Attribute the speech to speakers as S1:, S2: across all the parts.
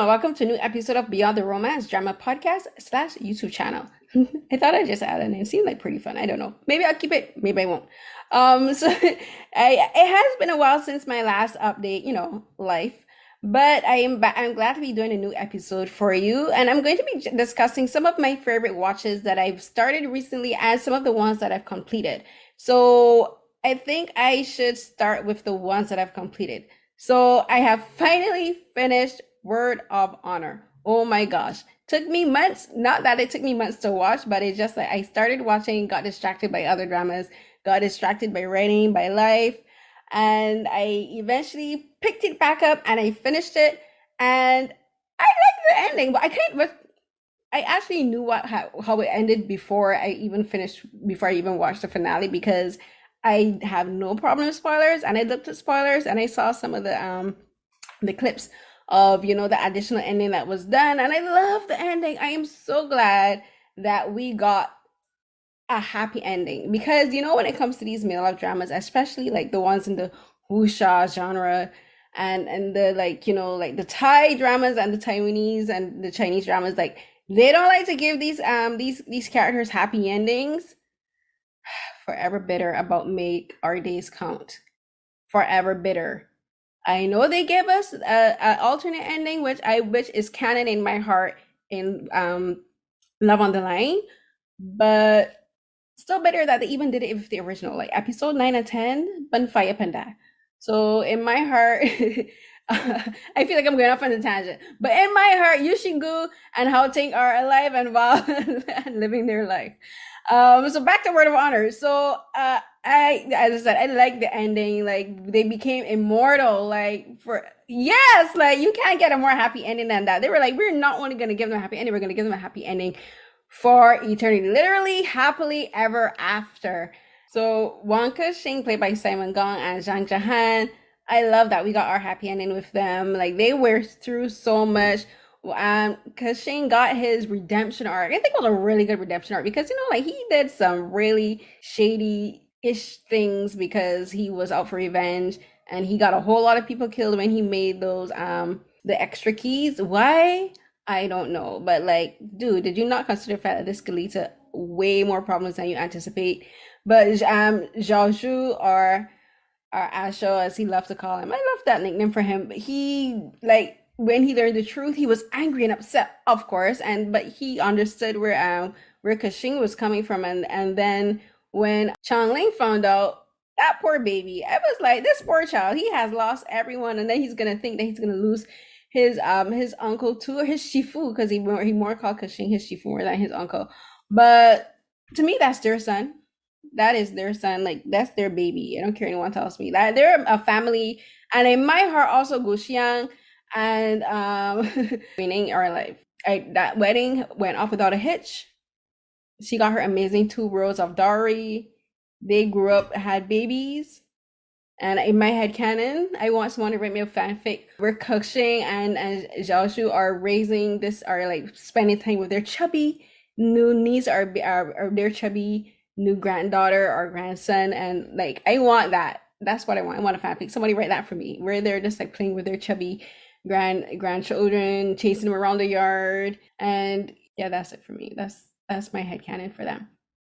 S1: and welcome to a new episode of Beyond the Romance Drama Podcast slash YouTube channel. I thought I'd just add it, and it seemed like pretty fun. I don't know. Maybe I'll keep it. Maybe I won't. It has been a while since my last update. Life. But I'm glad to be doing a new episode for you, and I'm going to be discussing some of my favorite watches that I've started recently, and some of the ones that I've completed. So I think I should start with the ones that I've completed. So I have finally finished Word of Honor. Oh my gosh. Took me months, not that it took me months to watch, but it's just like I started watching, got distracted by other dramas, got distracted by writing, by life, and I eventually picked it back up and I finished it. And I like the ending, but I actually knew how it ended before I even watched the finale, because I have no problem with spoilers, and I looked at spoilers and I saw some of the clips of the additional ending that was done, and I love the ending. I am so glad that we got a happy ending, because when it comes to these male love dramas, especially like the ones in the wuxia genre, and the like the Thai dramas and the Taiwanese and the Chinese dramas, like they don't like to give these characters happy endings. Forever bitter about Make Our Days Count. Forever bitter. I know they gave us a alternate ending, which is canon in my heart in Love on the Line, but still better that they even did it with the original, like episode 9 and 10, Banfaya Panda. So in my heart, I feel like I'm going off on a tangent, but in my heart, Yushingu and Hao Ting are alive and well and living their life. So back to Word of Honor. So as I said, I like the ending. Like they became immortal. Like yes, like you can't get a more happy ending than that. They were like, we're not only gonna give them a happy ending, we're gonna give them a happy ending for eternity, literally happily ever after. So Wang Kexing, played by Simon Gong, and Zhang Jahan, I love that we got our happy ending with them. Like they were through so much. Kexing got his redemption arc. I think it was a really good redemption arc, because like he did some really shady-ish things because he was out for revenge, and he got a whole lot of people killed when he made those the extra keys. Why? I don't know. But like, dude, did you not consider the fact that this could lead to way more problems than you anticipate? But Zhao Zhu, or Asho, as he loved to call him, I love that nickname for him. But he, like, when he learned the truth, he was angry and upset, of course, but he understood where Kexing was coming from, and then when Changling found out, that poor baby, I was like, this poor child, he has lost everyone, and then he's gonna think that he's gonna lose his uncle too, or his shifu, because he more called Kexing his shifu more than his uncle. But to me, that's their son. That is their son. Like that's their baby. I don't care anyone tells me that. They're a family, and in my heart, also Guxiang and meaning, or like that wedding went off without a hitch. She got her amazing 2 rows of dowry. They grew up, had babies. And in my head canon, I want someone to write me a fanfic where Kexing and Zhaoshu are like spending time with their chubby new niece, or their chubby new granddaughter or grandson. And like, I want that. That's what I want. I want a fanfic. Somebody write that for me, where they're just like playing with their chubby grandchildren, chasing them around the yard. And yeah, that's it for me. That's my headcanon for them.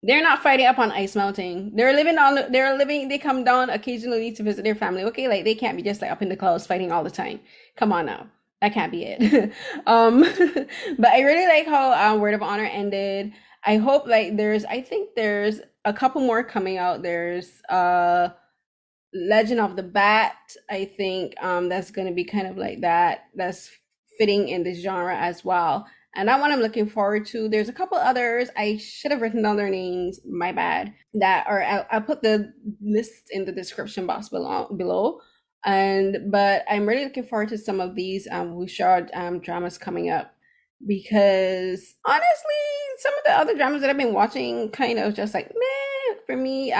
S1: They're not fighting up on Ice Mountain. They come down occasionally to visit their family. Okay, like they can't be just like up in the clouds fighting all the time. Come on now. That can't be it. But I really like how Word of Honor ended. I hope I think there's a couple more coming out. There's Legend of the Bat. I think that's gonna be kind of like that. That's fitting in this genre as well. And that one I'm looking forward to. There's a couple others. I should have written down their names. My bad. I'll put the list in the description box below. But I'm really looking forward to some of these wuxia dramas coming up, because honestly, some of the other dramas that I've been watching kind of just like meh for me.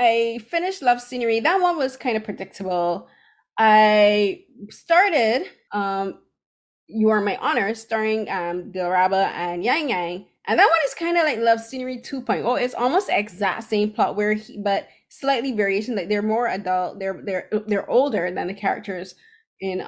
S1: I finished Love Scenery. That one was kind of predictable. I started You Are My Honor, starring Dilraba and Yang Yang. And that one is kind of like Love Scenery 2.0. It's almost the exact same plot, but slightly variation. Like they're more adult, they're older than the characters in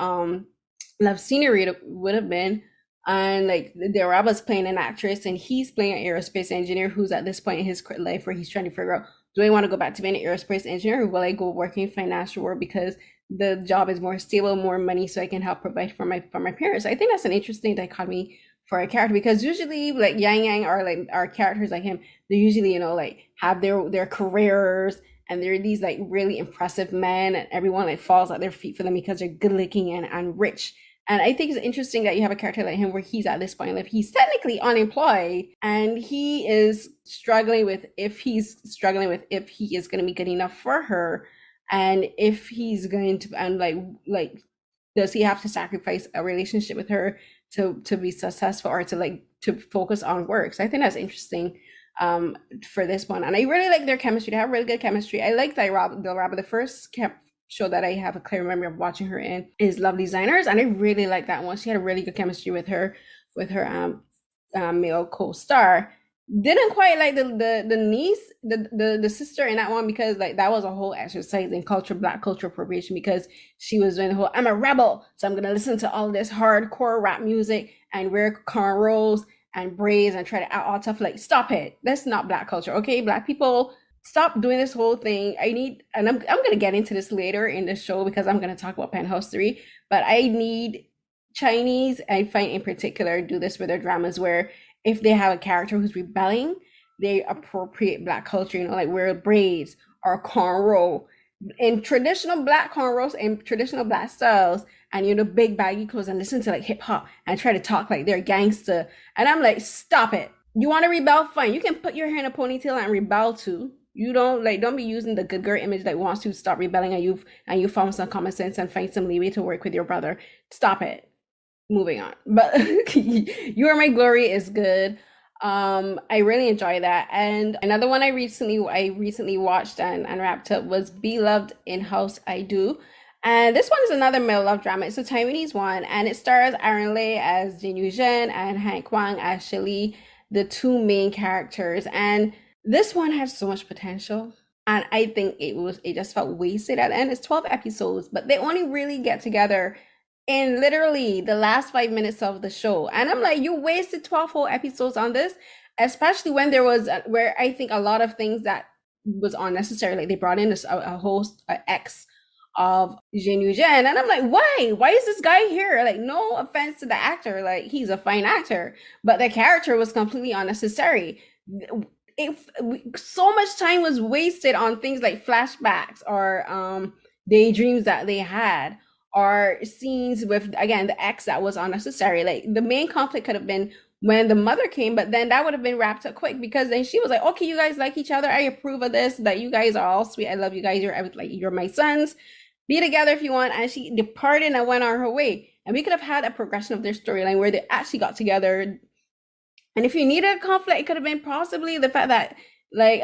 S1: love scenery it would have been. And like the Raba's playing an actress and he's playing an aerospace engineer who's at this point in his life where he's trying to figure out, do I want to go back to being an aerospace engineer or will I go working in financial world because the job is more stable, more money, so I can help provide for my parents. I think that's an interesting dichotomy for a character because usually like Yang Yang or like our characters like him, they usually, like have their careers and they're these like really impressive men and everyone like falls at their feet for them because they're good looking and rich. And I think it's interesting that you have a character like him where he's at this point in life. He's technically unemployed and he is struggling with if he is going to be good enough for her and if he's going to and like does he have to sacrifice a relationship with her to be successful or to like to focus on work. So I think that's interesting for this one. And I really like their chemistry. They have really good chemistry. I like the first show that I have a clear memory of watching her in is Love Designers, and I really like that one. She had a really good chemistry with her male co-star. Didn't quite like the niece, the sister in that one because like that was a whole exercise in black culture appropriation because she was doing the whole I'm a rebel, so I'm gonna listen to all this hardcore rap music and wear cornrows and braids and try to act all tough. Like, stop it. That's not black culture, okay? Black people, stop doing this whole thing. I'm gonna get into this later in the show because I'm gonna talk about Penthouse 3, but I need Chinese, I find in particular, do this with their dramas where if they have a character who's rebelling, they appropriate black culture, like wear braids or cornrow in traditional black cornrows and traditional black styles, and big baggy clothes and listen to like hip hop and try to talk like they're gangster. And I'm like, stop it. You want to rebel? Fine. You can put your hair in a ponytail and rebel too. You don't be using the good girl image that wants to stop rebelling and you found some common sense and find some leeway to work with your brother. Stop it. Moving on. But You Are My Glory is good. I really enjoy that. And another one I recently watched and wrapped up was Beloved in House I Do. And this one is another male love drama. It's a Taiwanese one, and it stars Aaron Lee as Jin Yu Zhen and Hank Wang as Shili, the two main characters. And this one has so much potential. And I think it just felt wasted at the end. It's 12 episodes, but they only really get together in literally the last 5 minutes of the show. And I'm like, you wasted 12 whole episodes on this, especially when there was where I think a lot of things that was unnecessary. Like they brought in a host, ex of Jin Yu Zhen, and I'm like, why is this guy here? Like, no offense to the actor, like he's a fine actor, but the character was completely unnecessary. So much time was wasted on things like flashbacks or daydreams that they had, or scenes with again the ex that was unnecessary. Like the main conflict could have been when the mother came, but then that would have been wrapped up quick because then she was like, okay, you guys like each other, I approve of this, that you guys are all sweet, I love you guys, you're my sons, be together if you want. And she departed and went on her way. And we could have had a progression of their storyline where they actually got together. And if you needed a conflict, it could have been possibly the fact that like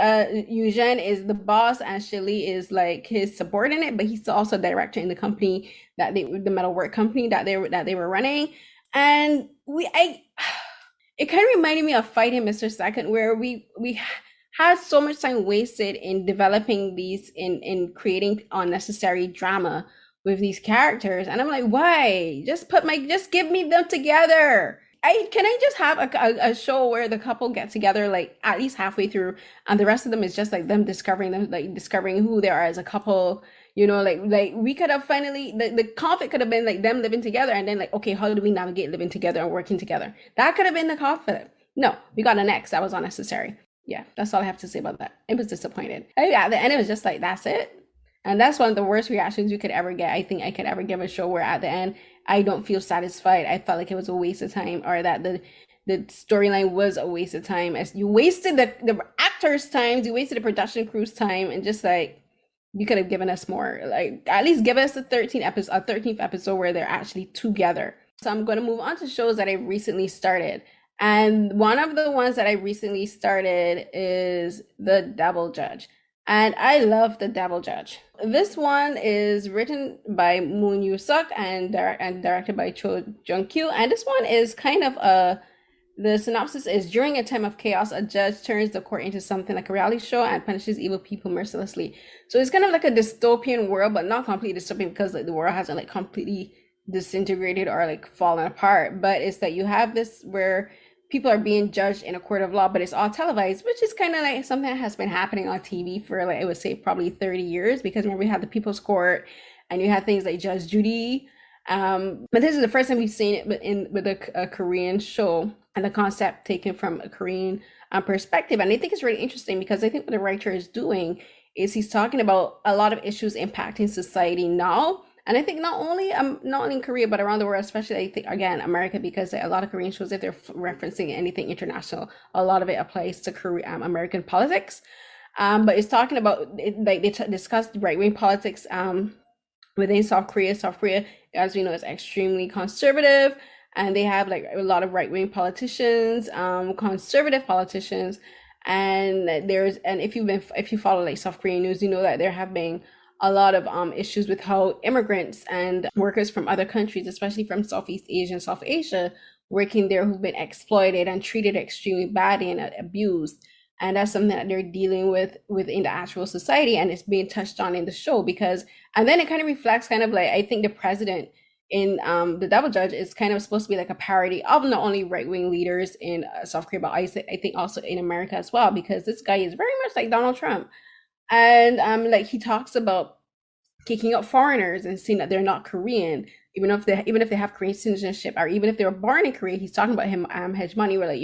S1: Yu Zhen is the boss and Shili is like his subordinate, but he's also director in the company the metalwork company that they were running. And it kind of reminded me of Fighting Mr. Second, where we had so much time wasted in developing these in creating unnecessary drama with these characters. And I'm like, why? Just give me them together. Can I just have a show where the couple get together like at least halfway through and the rest of them is just like them discovering who they are as a couple, like we could have finally the conflict could have been like them living together and then like, okay, how do we navigate living together and working together? That could have been the conflict. No, we got an ex that was unnecessary. Yeah, that's all I have to say about that. It was disappointed. At the end it was just like, that's it. And that's one of the worst reactions you could ever get. I think I could ever give a show where at the end I don't feel satisfied. I felt like it was a waste of time, or that the storyline was a waste of time. As you wasted the actors' time, you wasted the production crew's time, and just like you could have given us more. Like at least give us a 13th episode where they're actually together. So I'm going to move on to shows that I recently started. And one of the ones that I recently started is The Devil Judge. And I love The Devil Judge. This one is written by Moon Yoo-suk and directed by Cho Jung-kyu. And this one is kind of the synopsis is, during a time of chaos, a judge turns the court into something like a reality show and punishes evil people mercilessly. So it's kind of like a dystopian world, but not completely dystopian because like the world hasn't like completely disintegrated or like fallen apart, but it's that you have this where people are being judged in a court of law, but it's all televised, which is kind of like something that has been happening on TV for like I would say probably 30 years. Because remember we had the People's Court, and you had things like Judge Judy. But this is the first time we've seen it with a Korean show, and the concept taken from a Korean perspective. And I think it's really interesting because I think what the writer is doing is he's talking about a lot of issues impacting society now. And I think not only in Korea but around the world, especially I think again America, because a lot of Korean shows, if they're referencing anything international, a lot of it applies to Korea, American politics. But it's talking about like they discussed right wing politics within South Korea. South Korea, as we know, is extremely conservative, and they have like a lot of right wing politicians, conservative politicians, and if you follow like South Korean news, you know that there have been a lot of issues with how immigrants and workers from other countries, especially from Southeast Asia and South Asia, working there, who've been exploited and treated extremely badly and abused. And that's something that they're dealing with within the actual society, and it's being touched on in the show. Because and then it kind of reflects kind of like I think the president in the Devil Judge is kind of supposed to be like a parody of not only right-wing leaders in South Korea, but I think also in America as well, because this guy is very much like Donald Trump. And like he talks about kicking out foreigners and saying that they're not Korean, even if they have Korean citizenship, or even if they were born in Korea. He's talking about him hegemony, where like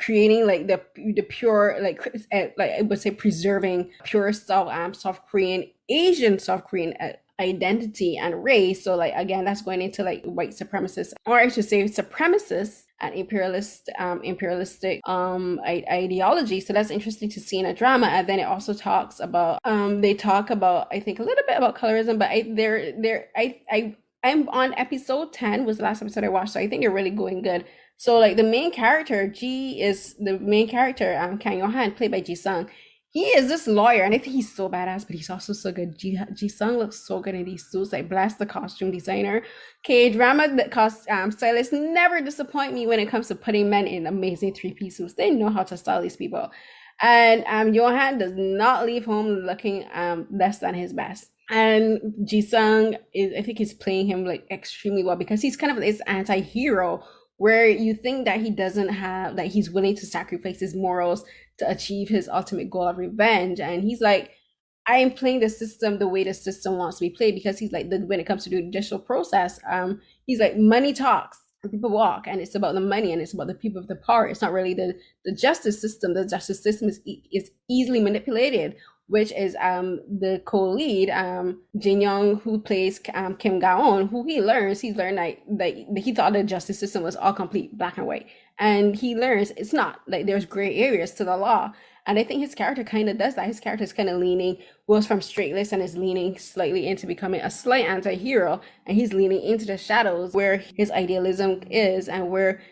S1: creating like the pure like I would say preserving pure South Korean, Asian South Korean identity and race. So like again, that's going into like white supremacists, or I should say supremacists and imperialistic ideology. So that's interesting to see in a drama. And then it also talks about they talk about I think a little bit about colorism, but I'm on episode 10 was the last episode I watched, so I think you're really going good. So like the main character, G is the main character, Kang Yo-han, played by Ji Sung. He is this lawyer, and I think he's so badass, but he's also so good. Ji Sung looks so good in these suits. Like, bless the costume designer. K-drama that stylists never disappoint me when it comes to putting men in amazing three-piece suits. They know how to style these people. And Johan does not leave home looking less than his best. And Ji Sung is, I think he's playing him like extremely well, because he's kind of this anti-hero where you think that he doesn't have, that he's willing to sacrifice his morals to achieve his ultimate goal of revenge. And he's like, I am playing the system the way the system wants to be played, because he's like, when it comes to the judicial process, he's like, money talks and people walk, and it's about the money and it's about the people of the power. It's not really the justice system. The justice system is easily manipulated, which is the co-lead Jin Young, who plays Kim Ga-on, who he's learned like he thought the justice system was all complete black and white, and he learns it's not. Like, there's gray areas to the law. And I think his character kind of does that. His character is kind of goes from straight-laced and is leaning slightly into becoming a slight anti-hero, and he's leaning into the shadows where his idealism is and where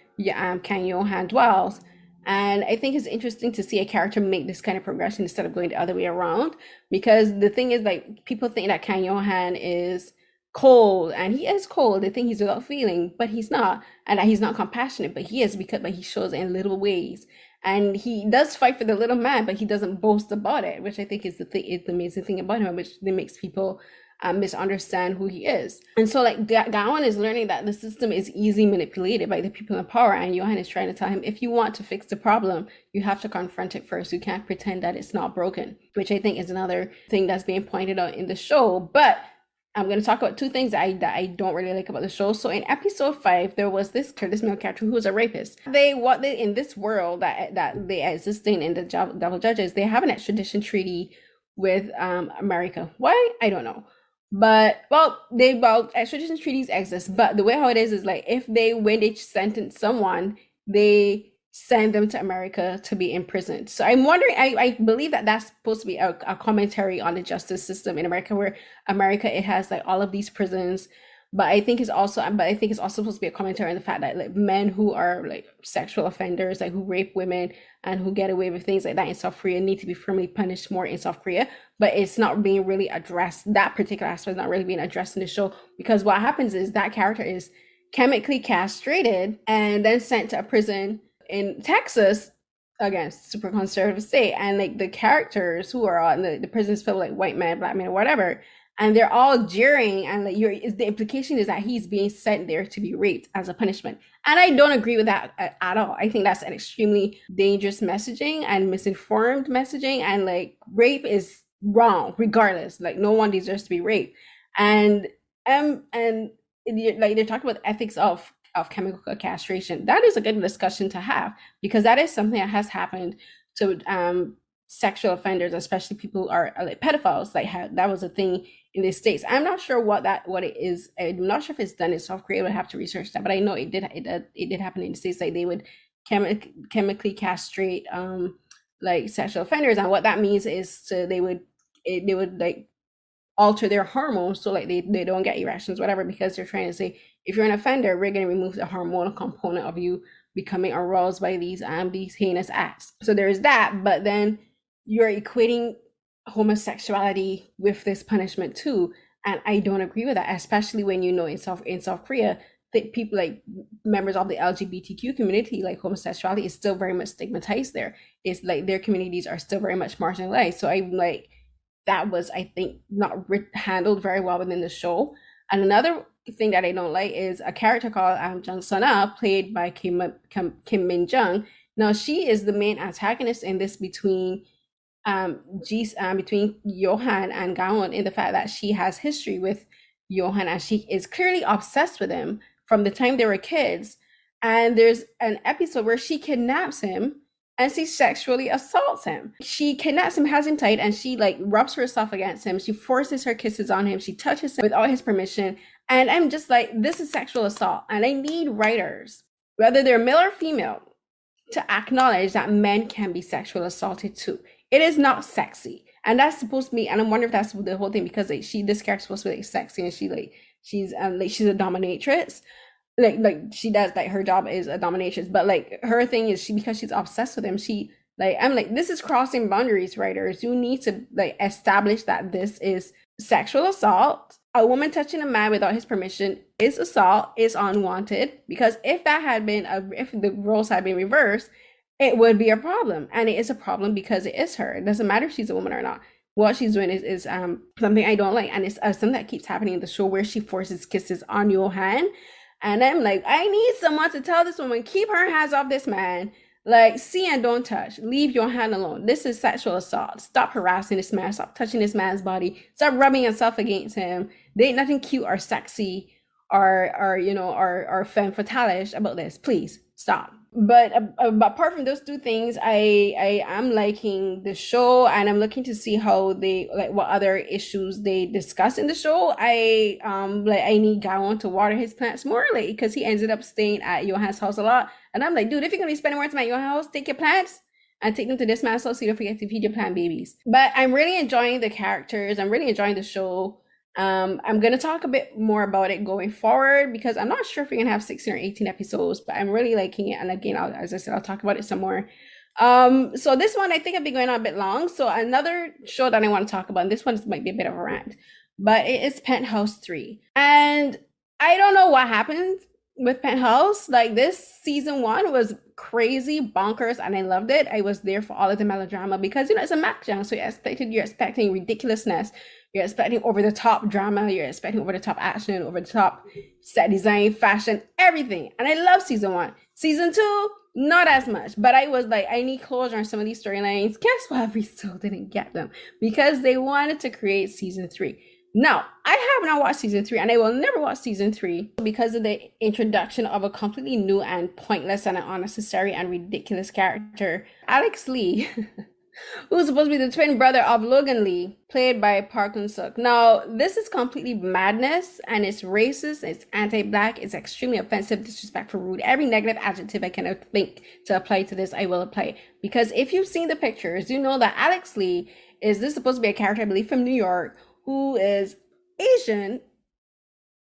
S1: Kang Yo-han dwells. And I think it's interesting to see a character make this kind of progression instead of going the other way around. Because the thing is, like, people think that Kang Yo-han is cold, and he is cold. They think he's without feeling, but he's not. And that he's not compassionate, but he is, because but he shows it in little ways. And he does fight for the little man, but he doesn't boast about it, which I think is the amazing thing about him, which makes people misunderstand who he is. And so like Gaon is learning that the system is easily manipulated by the people in power, and Johan is trying to tell him, if you want to fix the problem, you have to confront it first. You can't pretend that it's not broken, which I think is another thing that's being pointed out in the show. But I'm going to talk about two things that I don't really like about the show. So in episode 5, there was this male character who was a rapist. They in this world that they existing in the Devil Judges, they have an extradition treaty with America. Why? I don't know. But extradition treaties exist, but the way how it is like, when they sentence someone, they send them to America to be imprisoned. So I'm wondering, I believe that that's supposed to be a commentary on the justice system in America, where America, it has like all of these prisons. But I think it's also supposed to be a commentary on the fact that like men who are like sexual offenders, like who rape women and who get away with things like that in South Korea, need to be firmly punished more in South Korea. But it's not being really addressed. That particular aspect is not really being addressed in the show, because what happens is that character is chemically castrated and then sent to a prison in Texas, again, super conservative state. And like the characters who are on the prisons filled like white men, black men, or whatever, and they're all jeering, and like the implication is that he's being sent there to be raped as a punishment. And I don't agree with that at all. I think that's an extremely dangerous messaging and misinformed messaging, and like rape is wrong regardless. Like no one deserves to be raped. And like they're talking about ethics of chemical castration. That is a good discussion to have, because that is something that has happened to sexual offenders, especially people who are like pedophiles. Like that was a thing in the States. I'm not sure what it is. I'm not sure if it's done in South Korea. I would have to research that, but I know it did happen in the States. Like they would chemically castrate like sexual offenders, and what that means is they would like alter their hormones so like they don't get erections, whatever, because they're trying to say, if you're an offender, we're going to remove the hormonal component of you becoming aroused by these heinous acts. So there's that, but then you're equating homosexuality with this punishment too, and I don't agree with that, especially when you know in South Korea that people like members of the LGBTQ community, like homosexuality is still very much stigmatized there. It's like their communities are still very much marginalized. So I'm like, that was, I think, not handled very well within the show. And another thing that I don't like is a character called Jung Sona, played by Kim Min Jung. Now she is the main antagonist in this between between Johan and Gawon, in the fact that she has history with Johan and she is clearly obsessed with him from the time they were kids. And there's an episode where she kidnaps him and she sexually assaults him. She kidnaps him, has him tied, and she like rubs herself against him. She forces her kisses on him. She touches him without his permission. And I'm just like, this is sexual assault. And I need writers, whether they're male or female, to acknowledge that men can be sexually assaulted too. It is not sexy. And that's supposed to be, and I'm wondering if that's the whole thing, because like this character's supposed to be like sexy, and she's a dominatrix. Like she does, like her job is a dominatrix, but like her thing is because she's obsessed with him, she like, I'm like, this is crossing boundaries, writers. You need to like establish that this is sexual assault. A woman touching a man without his permission is assault, is unwanted, because if the roles had been reversed, it would be a problem. And it is a problem because it is her. It doesn't matter if she's a woman or not. What she's doing is something I don't like, and it's something that keeps happening in the show, where she forces kisses on Johan. And I'm like, I need someone to tell this woman, keep her hands off this man. Like, see and don't touch. Leave your hand alone. This is sexual assault. Stop harassing this man. Stop touching this man's body. Stop rubbing yourself against him. There ain't nothing cute or sexy or femme fatale about this. Please stop. But apart from those two things, I am liking the show, and I'm looking to see how they like what other issues they discuss in the show. I need Gawon to water his plants more, like, because he ended up staying at Johan's house a lot, and I'm like, dude, if you're gonna be spending more time at your house, take your plants and take them to this man's house so you don't forget to feed your plant babies. But I'm really enjoying the characters. I'm really enjoying the show. I'm gonna talk a bit more about it going forward, because I'm not sure if we're gonna have 16 or 18 episodes, but I'm really liking it. And again, as I said, I'll talk about it some more. So this one, I think I've been going on a bit long. So another show that I want to talk about, and this one might be a bit of a rant, but it is Penthouse 3. And I don't know what happened with Penthouse. Like, this season 1 was crazy bonkers, and I loved it. I was there for all of the melodrama, because it's a makjang, so you're expecting ridiculousness. You're expecting over the top drama. You're expecting over the top action, over the top set design, fashion, everything. And I love season 1. Season 2, not as much. But I was like, I need closure on some of these storylines. Guess what? We still didn't get them, because they wanted to create season 3. Now, I have not watched season 3, and I will never watch season 3 because of the introduction of a completely new and pointless and unnecessary and ridiculous character, Alex Lee. Who's supposed to be the twin brother of Logan Lee, played by Park Eun-suk. Now, this is completely madness, and it's racist, it's anti-black, it's extremely offensive, disrespectful, rude. Every negative adjective I can think to apply to this, I will apply. Because if you've seen the pictures, you know that Alex Lee is supposed to be a character, I believe, from New York, who is Asian,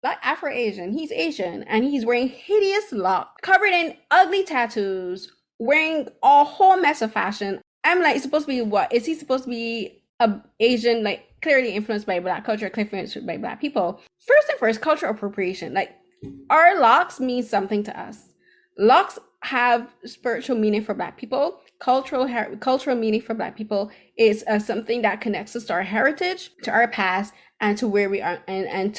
S1: not Afro-Asian. He's Asian, and he's wearing hideous locks, covered in ugly tattoos, wearing a whole mess of fashion. I'm like, supposed to be what? Is he supposed to be a Asian, like clearly influenced by black culture, clearly influenced by black people? First, cultural appropriation. Like, our locks mean something to us. Locks have spiritual meaning for black people. cultural meaning for Black people is something that connects us to our heritage, to our past, and to where we are, and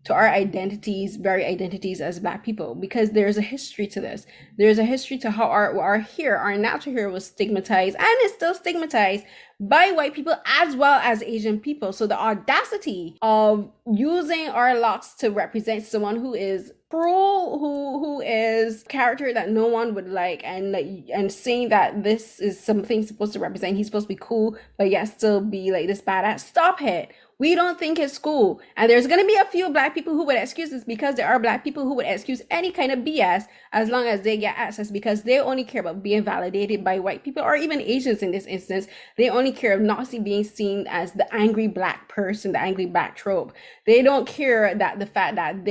S1: to our identities, very identities as Black people, because there's a history to this. There's a history to how our natural hair was stigmatized and is still stigmatized by white people as well as Asian people. So the audacity of using our locks to represent someone who is cruel, who is character that no one would like, and saying that this is something supposed to represent, he's supposed to be cool, but yet still be like this badass. Stop it. We don't think it's cool. And there's going to be a few Black people who would excuse this, because there are Black people who would excuse any kind of BS as long as they get access, because they only care about being validated by white people, or even Asians in this instance. They only care of not being seen as the angry Black person, the angry Black trope. They don't care that the fact that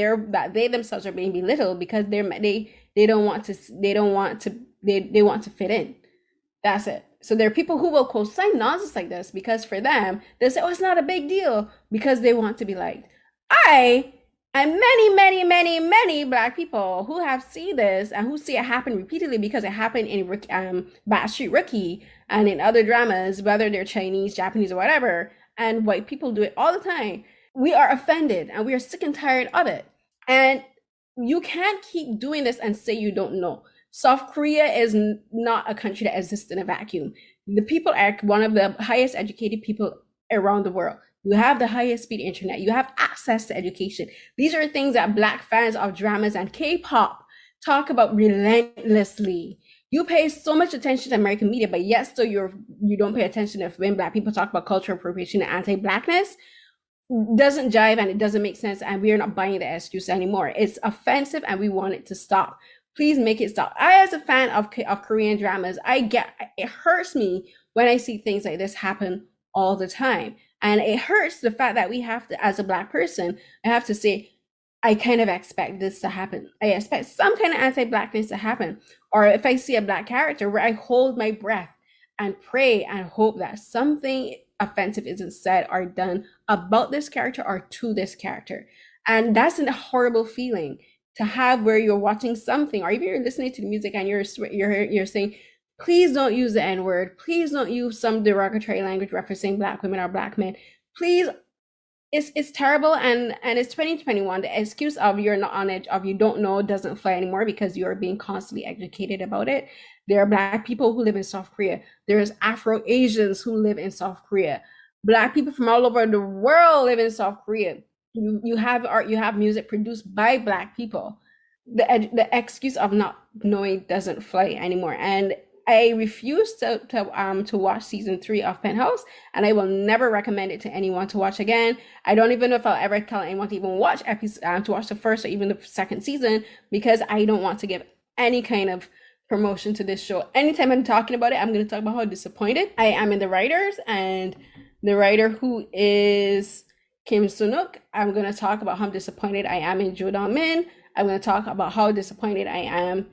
S1: they themselves are being belittled, because they want to fit in. That's it. So there are people who will co-sign nonsense like this, because for them, they say, oh, it's not a big deal, because they want to be liked. I and many Black people who have seen this and who see it happen repeatedly, because it happened in Backstreet Rookie and in other dramas, whether they're Chinese, Japanese, or whatever, and white people do it all the time. We are offended and we are sick and tired of it. And you can't keep doing this and say you don't know. South Korea is not a country that exists in a vacuum. The people are one of the highest educated people around the world. You have the highest speed internet. You have access to education. These are things that Black fans of dramas and K-pop talk about relentlessly. You pay so much attention to American media, but yet still you don't pay attention if when Black people talk about cultural appropriation and anti-Blackness. Doesn't jive and it doesn't make sense, and we are not buying the excuse anymore. It's offensive and we want it to stop. Please make it stop. I, as a fan of Korean dramas, it hurts me when I see things like this happen all the time. And it hurts the fact that we have to, as a Black person, I have to say, I kind of expect this to happen. I expect some kind of anti-Blackness to happen. Or if I see a Black character, where I hold my breath and pray and hope that something offensive isn't said or done about this character or to this character. And that's a horrible feeling to have, where you're watching something, or even you're listening to the music and you're saying, please don't use the N-word, please don't use some derogatory language referencing Black women or Black men, please. It's terrible, and it's 2021. The excuse of you're not on it, of you don't know, doesn't fly anymore, because you're being constantly educated about it. There are Black people who live in South Korea. There's Afro-Asians who live in South Korea. Black people from all over the world live in South Korea. You have art, you have music produced by Black people. The excuse of not knowing doesn't fly anymore. And I refuse to watch season 3 of Penthouse, and I will never recommend it to anyone to watch again. I don't even know if I'll ever tell anyone to even watch to watch the first or even the second season, because I don't want to give any kind of promotion to this show. Anytime I'm talking about it, I'm going to talk about how disappointed I am in the writers, and the writer who is Kim Sunuk. I'm going to talk about how disappointed I am in Jo Dong-min. I'm going to talk about how disappointed I am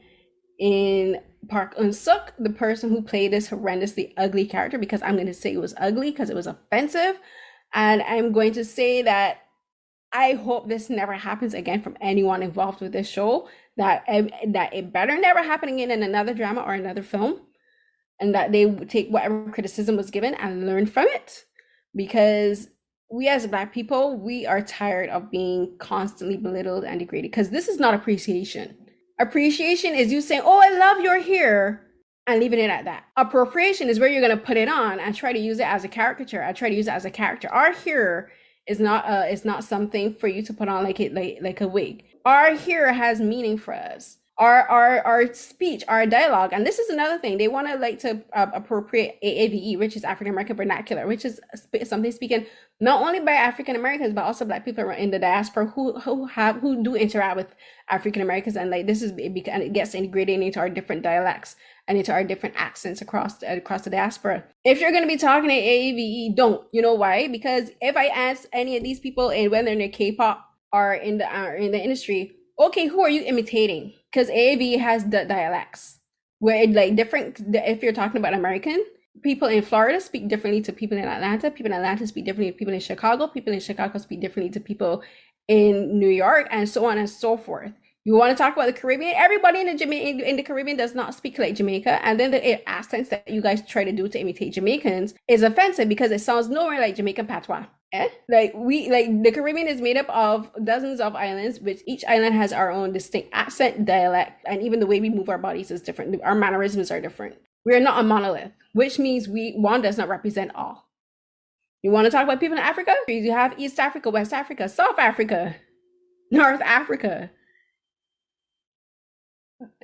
S1: in Park Eun-suk, the person who played this horrendously ugly character, because I'm going to say it was ugly because it was offensive. And I'm going to say that I hope this never happens again from anyone involved with this show, that it better never happen again in another drama or another film, and that they take whatever criticism was given and learn from it, because we as Black people, we are tired of being constantly belittled and degraded, because this is not appreciation. Appreciation is you saying, oh, I love your hair, and leaving it at that. Appropriation is where you're going to put it on and try to use it as a caricature. I try to use it as a character. Our hair is not something for you to put on like a wig. Our hair has meaning for us. Our speech, our dialogue, and this is another thing. They want to appropriate AAVE, which is African American vernacular, which is something speaken not only by African Americans but also Black people in the diaspora who do interact with African Americans, and it gets integrated into our different dialects and into our different accents across the diaspora. If you're going to be talking to AAVE, don't. You know why? Because if I ask any of these people, and when they're in the K-pop or in the industry, okay, who are you imitating? Because AAV has the dialects where if you're talking about American, people in Florida speak differently to people in Atlanta. People in Atlanta speak differently to people in Chicago. People in Chicago speak differently to people in New York, and so on and so forth. You want to talk about the Caribbean? Everybody in the Caribbean does not speak like Jamaica, and then the accents that you guys try to do to imitate Jamaicans is offensive because it sounds nowhere like Jamaican patois. Eh? Like the Caribbean is made up of dozens of islands, which each island has our own distinct accent, dialect, and even the way we move our bodies is different. Our mannerisms are different. We are not a monolith, which means one does not represent all. You want to talk about people in Africa? You have East Africa, West Africa, South Africa, North Africa.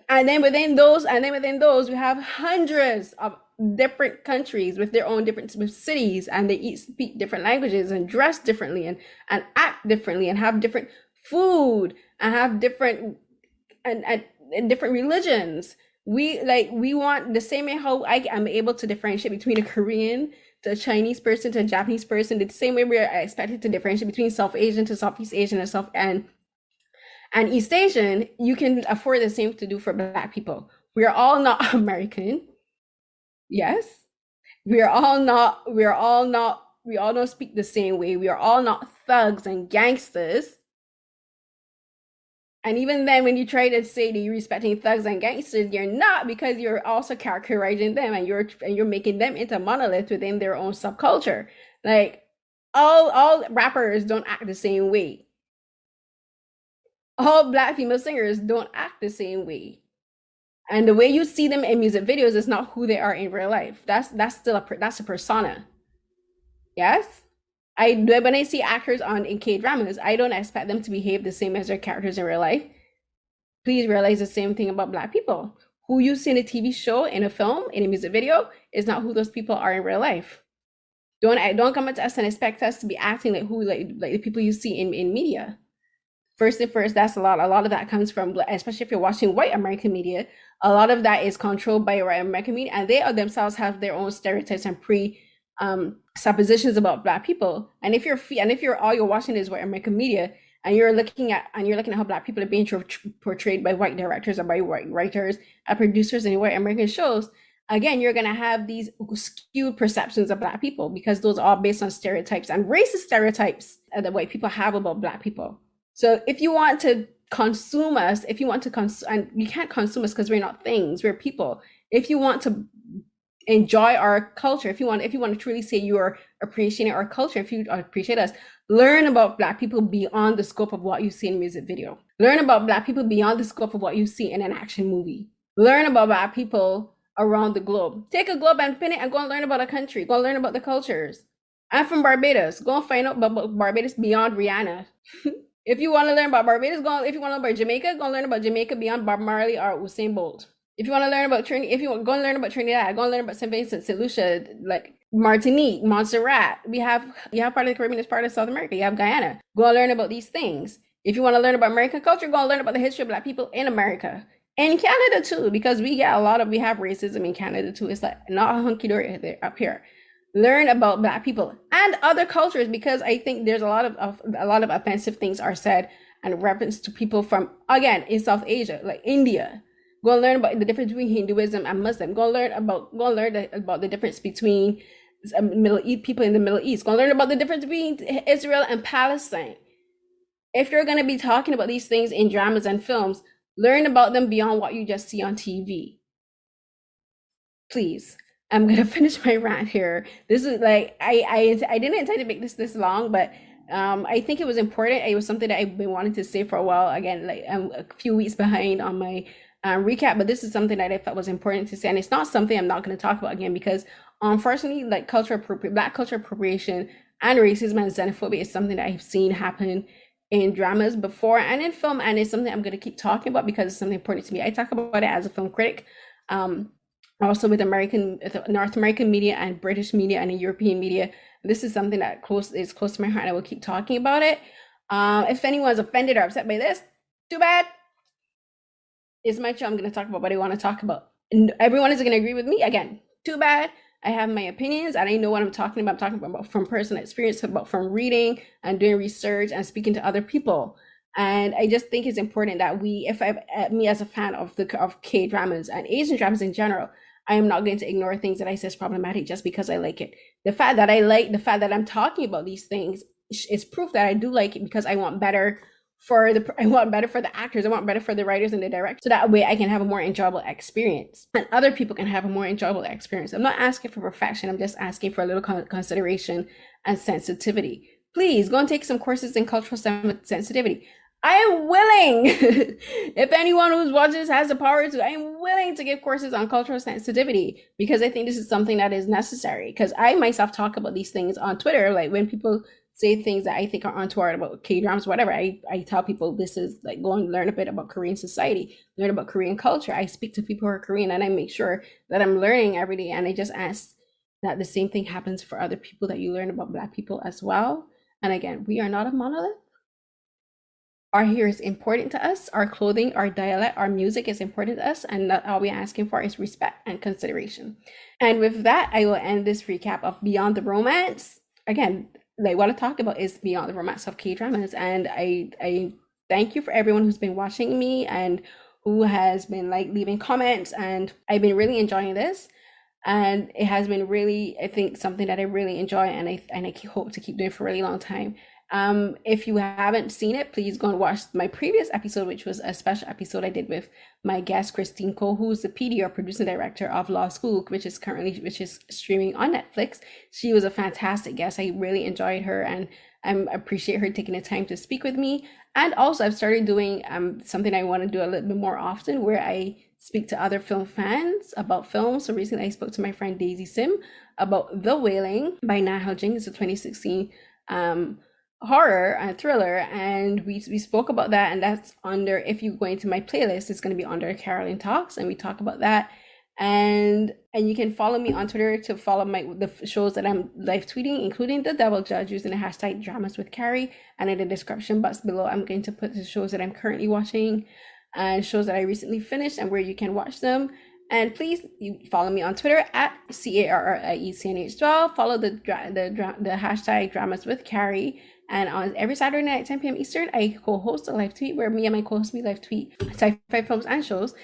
S1: And then within those, we have hundreds of different countries with their own different cities, and they each speak different languages and dress differently and act differently and have different food and have different and different religions. We want the same way how I am able to differentiate between a Korean to a Chinese person to a Japanese person, the same way we are expected to differentiate between South Asian to Southeast Asian and East Asian. You can afford the same to do for Black people. We are all not American. Yes. We all don't speak the same way. We are all not thugs and gangsters. And even then, when you try to say that you're respecting thugs and gangsters, you're not, because you're also characterizing them and you're making them into monoliths within their own subculture. Like all rappers don't act the same way. All Black female singers don't act the same way. And the way you see them in music videos is not who they are in real life. That's still that's a persona. Yes? When I see actors in K-dramas, I don't expect them to behave the same as their characters in real life. Please realize the same thing about Black people. Who you see in a TV show, in a film, in a music video, is not who those people are in real life. Don't come to us and expect us to be acting like the people you see in media. First, that's a lot of that comes from, especially if you're watching white American media, a lot of that is controlled by white American media, and they themselves have their own stereotypes and suppositions about Black people. And if you're all you're watching is white American media, and you're looking at how Black people are being portrayed by white directors or by white writers and producers in white American shows, again, you're gonna have these skewed perceptions of Black people, because those are all based on stereotypes and racist stereotypes that white people have about Black people. So if you want to consume us, and you can't consume us because we're not things, we're people. If you want to enjoy our culture, if you want to truly say you are appreciating our culture, if you appreciate us, learn about Black people beyond the scope of what you see in a music video. Learn about Black people beyond the scope of what you see in an action movie. Learn about Black people around the globe. Take a globe and pin it and go and learn about a country. Go and learn about the cultures. I'm from Barbados. Go and find out about Barbados beyond Rihanna. If you want to learn about Barbados, if you want to learn about Jamaica, go and learn about Jamaica beyond Bob Marley or Usain Bolt. If you want to learn about Trinidad, go and learn about Trinidad, go and learn about St. Vincent, St. Lucia, like Martinique, Montserrat. You have part of the Caribbean as part of South America. You have Guyana. Go and learn about these things. If you want to learn about American culture, go and learn about the history of Black people in America. And Canada too, because we have racism in Canada too. It's like not hunky-dory up here. Learn about Black people and other cultures, because I think there's a lot of offensive things are said and reference to people from, again, in South Asia, like India. Go and learn about the difference between Hinduism and Muslim. Go and learn about the difference between people in the Middle East. Go and learn about the difference between Israel and Palestine. If you're going to be talking about these things in dramas and films, learn about them beyond what you just see on TV. Please. I'm gonna finish my rant here. This is like I didn't intend to make this long, but I think it was important. It was something that I've been wanting to say for a while. Again, like I'm a few weeks behind on my recap, but this is something that I felt was important to say, and it's not something I'm not going to talk about again, because unfortunately, like Black culture appropriation and racism and xenophobia is something that I've seen happen in dramas before and in film, and it's something I'm going to keep talking about because it's something important to me. I talk about it as a film critic. Also with North American media and British media and European media. This is something that is close to my heart, and I will keep talking about it. If anyone's offended or upset by this, too bad. It's my show. I'm going to talk about what I want to talk about. And everyone is going to agree with me. Again, too bad. I have my opinions and I know what I'm talking about. I'm talking about from personal experience, from reading and doing research and speaking to other people. And I just think it's important that me as a fan of K-dramas and Asian dramas in general, I am not going to ignore things that I say is problematic just because I like it. The fact that I'm talking about these things is proof that I do like it, because I want better I want better for the actors. I want better for the writers and the directors. So that way I can have a more enjoyable experience and other people can have a more enjoyable experience. I'm not asking for perfection. I'm just asking for a little consideration and sensitivity. Please go and take some courses in cultural sensitivity. I am willing, if anyone who's watching this has the power to, I am willing to give courses on cultural sensitivity because I think this is something that is necessary. Because I myself talk about these things on Twitter, like when people say things that I think are untoward about K-dramas, whatever. I tell people this is like go and learn a bit about Korean society, learn about Korean culture. I speak to people who are Korean and I make sure that I'm learning every day. And I just ask that the same thing happens for other people, that you learn about Black people as well. And again, we are not a monolith. Our hair is important to us, our clothing, our dialect, our music is important to us, and all we're asking for is respect and consideration. And with that, I will end this recap of Beyond the Romance. Again, like what I talk about is Beyond the Romance of K-dramas, and I thank you for everyone who's been watching me and who has been like leaving comments, and I've been really enjoying this. And it has been really, I think, something that I really enjoy, and I hope to keep doing for a really long time. If you haven't seen it, please go and watch my previous episode, which was a special episode I did with my guest Christine Cole, who's the PD or producer director of Law School, which is streaming on Netflix. She was a fantastic guest. I really enjoyed her, and I appreciate her taking the time to speak with me. And also, I've started doing something I want to do a little bit more often, where I speak to other film fans about films. So recently, I spoke to my friend Daisy Sim about The Wailing by Na Hao Jing. It's a 2016 horror and thriller, and we spoke about that, and that's under, if you go into my playlist, it's going to be under Caroline Talks, and we talk about that. And you can follow me on Twitter to follow the shows that I'm live tweeting, including The Devil Judge, using the hashtag Dramas with Carrie. And in the description box below, I'm going to put the shows that I'm currently watching and shows that I recently finished and where you can watch them. And please, you follow me on Twitter at CARRIECNH12. Follow the hashtag Dramas with Carrie. And on every Saturday night at 10 p.m. Eastern, I co-host a live tweet where me and my co-host live tweet sci-fi films and shows.